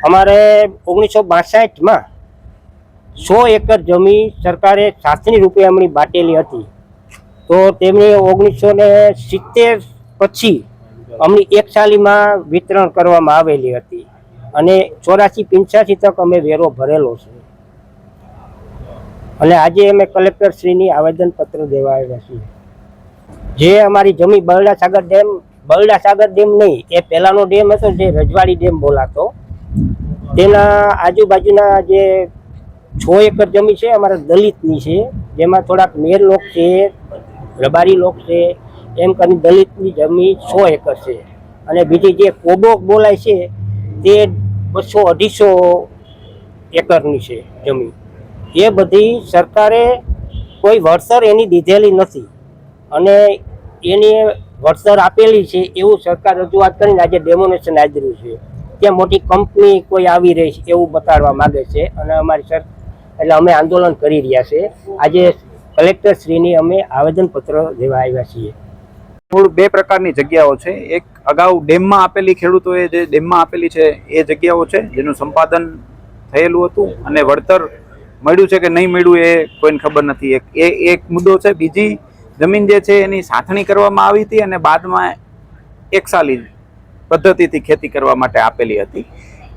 અમારે 1962માં 100 એકર જમીન સરકારે શાસની રૂપે અમને બાટેલી હતી. તો તેમણે 1970 પછી અમને એક સાલીમાં વિતરણ કરવામાં આવેલી હતી અને 84-85 તક અમે વેરો ભરેલો છે. અને આજે અમે કલેક્ટર શ્રીની આવેદનપત્ર દેવા આવ્યા છીએ. જે અમારી જમીન બરડા સાગર ડેમ નહીં, એ પહેલાનો ડેમ હતો જે રજવાડી ડેમ બોલાતો, તેના આજુબાજુના જે 6 એકર જમીન છે અમારા દલિતની છે, જેમાં થોડાક મેર લોક છે, રબારી લોક છે, એમ કરીને દલિતની જમીન 100 એકર છે. અને બીજી જે કોબોક બોલાય છે તે 200-250 એકરની છે જમીન. એ બધી સરકારે કોઈ વળતર એની દીધેલી નથી અને એની વળતર આપેલી છે એવું સરકાર રજૂઆત કરીને આજે ડેમોનેશન આદર્યું છે. ત્યાં મોટી કંપની કોઈ આવી રહી છે એવું બતાડવા માંગે છે અને એટલે અમે આંદોલન કરી રહ્યા છે. આજે કલેક્ટર શ્રીની અમે આવેદનપત્ર દેવા આવ્યા છીએ. મૂળ બે પ્રકારની જગ્યાઓ છે. એક અગાઉ ડેમમાં આપેલી, ખેડૂતોએ જે ડેમમાં આપેલી છે એ જગ્યાઓ છે જેનું સંપાદન થયેલું હતું અને વળતર મળ્યું છે કે નહીં મળ્યું એ કોઈને ખબર નથી. એક મુદ્દો છે. બીજી જમીન જે છે એની સાથણી કરવામાં આવી હતી અને બાદમાં એકસાલી પદ્ધતિથી ખેતી કરવા માટે આપેલી હતી.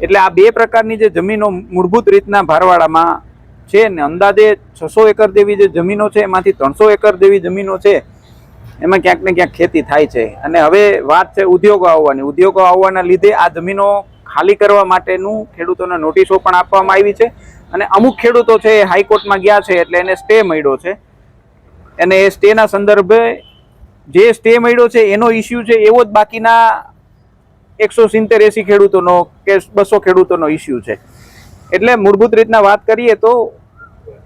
એટલે આ બે પ્રકારની જે જમીનો મૂળભૂત રીતના ભારવાડામાં છે ને અંદાજે 600 એકર જેવી જે જમીનો છે એમાંથી 300 એકર જેવી જમીનો છે એમાં ક્યાંક ને ક્યાંક ખેતી થાય છે. અને હવે વાત છે ઉદ્યોગો આવવાની. ઉદ્યોગો આવવાના લીધે આ જમીનો ખાલી કરવા માટેનું ખેડૂતોને નોટિસો પણ આપવામાં આવી છે અને અમુક ખેડૂતો છે એ હાઈકોર્ટમાં ગયા છે એટલે એને સ્ટે મળ્યો છે. અને એ સ્ટેના સંદર્ભે જે સ્ટે મળ્યો છે એનો ઇસ્યુ છે એવો જ બાકીના 170-80 ખેડૂતોનો કે 200 ખેડૂતોનો ઇસ્યુ છે. એટલે મૂળભૂત રીતના વાત કરીએ તો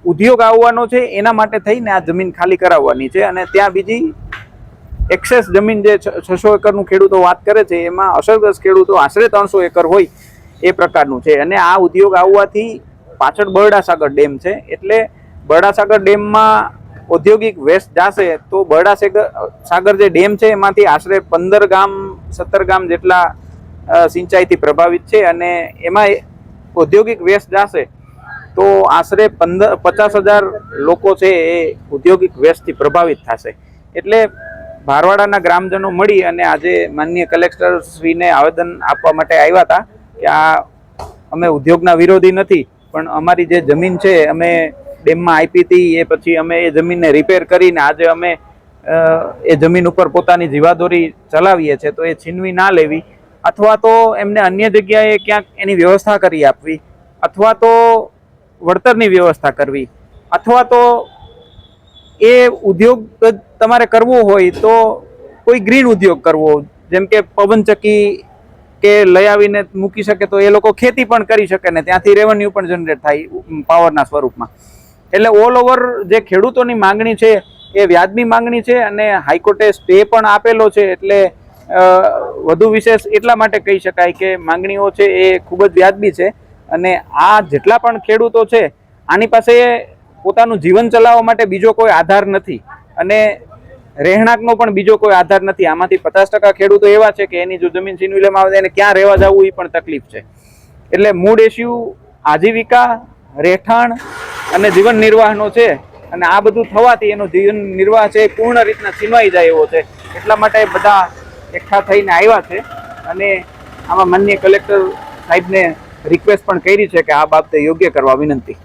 ઉદ્યોગ આવવાનો છે એના માટે થઈને આ જમીન ખાલી કરાવવાની છે. અને ત્યાં બીજી એક્સેસ જમીન જે 600 એકરનું ખેડૂતો વાત કરે છે એમાં અસરગ્રસ્ત ખેડૂતો આશરે 300 એકર હોય એ પ્રકારનું છે. અને આ ઉદ્યોગ આવવાથી પાછળ બરડા સાગર ડેમ છે એટલે બરડા સાગર ડેમમાં ઔદ્યોગિક વેસ્ટ જશે તો બરડા સાગર જે ડેમ છે એમાંથી આશરે 15 ગામ 17 ગામ જેટલા સિંચાઈથી પ્રભાવિત છે અને એમાં ઔદ્યોગિક વેસ્ટ જશે તો આશરે 50,000 લોકો છે એ ઔદ્યોગિક વેસ્ટથી પ્રભાવિત થશે. એટલે ભારવાડાના ગ્રામજનો મળી અને આજે માનનીય કલેક્ટર શ્રીને આવેદન આપવા માટે આવ્યા હતા કે આ અમે ઉદ્યોગના વિરોધી નથી, પણ અમારી જે જમીન છે અમે ડેમમાં આપી હતી, એ પછી અમે એ જમીનને રિપેર કરીને આજે અમે એ જમીન ઉપર પોતાની જીવાદોરી ચલાવીએ છીએ તો એ છીનવી ના લેવી, અથવા તો એમને અન્ય જગ્યાએ ક્યાંક એની વ્યવસ્થા કરી આપવી, અથવા તો વળતરની વ્યવસ્થા કરવી, અથવા તો એ ઉદ્યોગ તમારે કરવો હોય તો કોઈ ગ્રીન ઉદ્યોગ કરવો, જેમ કે પવનચક્કી કે લઈ આવીને મૂકી શકે તો એ લોકો ખેતી પણ કરી શકે ને ત્યાંથી રેવન્યુ પણ જનરેટ થાય પાવરના સ્વરૂપમાં. એટલે ઓલ ઓવર જે ખેડૂતોની માંગણી છે એ વ્યાજબી માંગણી છે અને હાઈકોર્ટે સ્ટે પણ આપેલો છે. એટલે વધુ વિશેષ એટલા માટે કહી શકાય કે માંગણીઓ છે એ ખૂબ જ વ્યાજબી છે. અને આ જેટલા પણ ખેડૂતો છે આની પાસે પોતાનું જીવન ચલાવવા માટે બીજો કોઈ આધાર નથી અને રહેણાંકનો પણ બીજો કોઈ આધાર નથી. આમાંથી 50% ખેડૂતો એવા છે કે એની જો જમીન છીનવી લેવામાં આવે એને ક્યાં રહેવા જવું એ પણ તકલીફ છે. એટલે મૂળ ઇસ્યુ આજીવિકા, રહેઠાણ અને જીવન નિર્વાહનો છે અને આ બધું થવાથી એનો જીવન નિર્વાહ છે એ પૂર્ણ રીતના છીનવાઈ જાય એવો છે. એટલા માટે બધા એકઠા થઈને આવ્યા છે અને આમાં માનનીય કલેક્ટર સાહેબને રિક્વેસ્ટ પણ કરી છે કે આ બાબતે યોગ્ય કરવા વિનંતી.